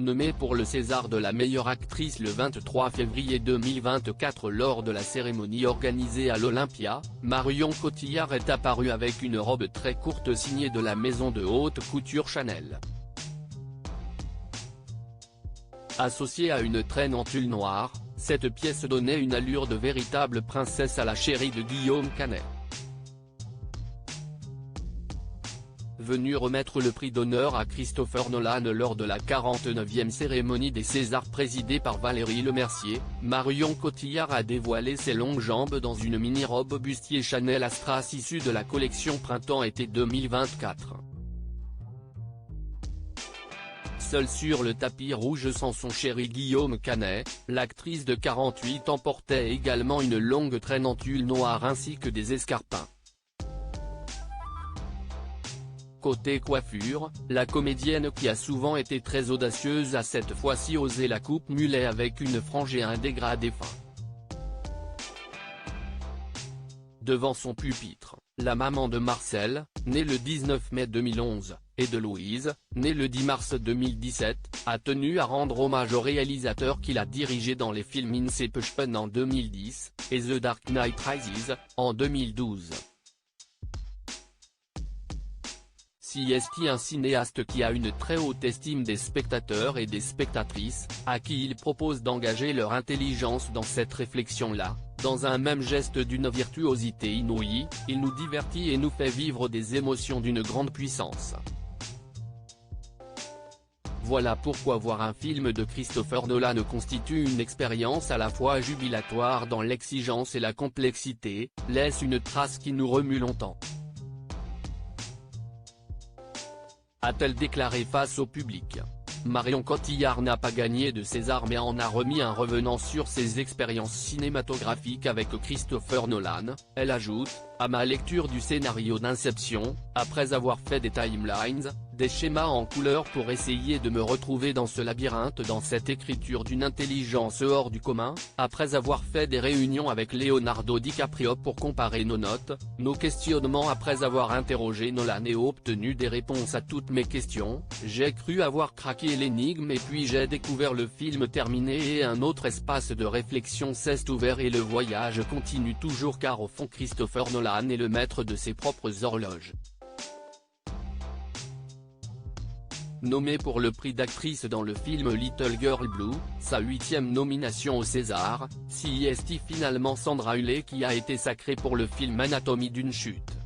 Nommée pour le César de la meilleure actrice le 23 février 2024 lors de la cérémonie organisée à l'Olympia, Marion Cotillard est apparue avec une robe très courte signée de la maison de haute couture Chanel. Associée à une traîne en tulle noir, cette pièce donnait une allure de véritable princesse à la chérie de Guillaume Canet. Venue remettre le prix d'honneur à Christopher Nolan lors de la 49e cérémonie des Césars présidée par Valérie Lemercier, Marion Cotillard a dévoilé ses longues jambes dans une mini-robe bustier Chanel à strass issue de la collection Printemps-été 2024. Seule sur le tapis rouge sans son chéri Guillaume Canet, l'actrice de 48 ans portait également une longue traîne en tulle noire ainsi que des escarpins. Côté coiffure, la comédienne qui a souvent été très audacieuse a cette fois-ci osé la coupe mulet avec une frange et un dégradé fin. Devant son pupitre, la maman de Marcel, née le 19 mai 2011, et de Louise, née le 10 mars 2017, a tenu à rendre hommage au réalisateur qui l'a dirigé dans les films Inception en 2010, et The Dark Knight Rises, en 2012. CST, un cinéaste qui a une très haute estime des spectateurs et des spectatrices, à qui il propose d'engager leur intelligence dans cette réflexion-là. Dans un même geste d'une virtuosité inouïe, il nous divertit et nous fait vivre des émotions d'une grande puissance. Voilà pourquoi voir un film de Christopher Nolan constitue une expérience à la fois jubilatoire dans l'exigence et la complexité, laisse une trace qui nous remue longtemps. A-t-elle déclaré face au public. Marion Cotillard n'a pas gagné de César mais en a remis un revenant sur ses expériences cinématographiques avec Christopher Nolan. Elle ajoute, à ma lecture du scénario d'Inception, après avoir fait des timelines, des schémas en couleur pour essayer de me retrouver dans ce labyrinthe dans cette écriture d'une intelligence hors du commun, après avoir fait des réunions avec Leonardo DiCaprio pour comparer nos notes, nos questionnements après avoir interrogé Nolan et obtenu des réponses à toutes mes questions, j'ai cru avoir craqué l'énigme et puis j'ai découvert le film terminé et un autre espace de réflexion s'est ouvert et le voyage continue toujours car au fond Christopher Nolan est le maître de ses propres horloges. Nommée pour le prix d'actrice dans le film Little Girl Blue, sa 8e nomination au César, CST finalement Sandra Hüller qui a été sacrée pour le film Anatomie d'une chute.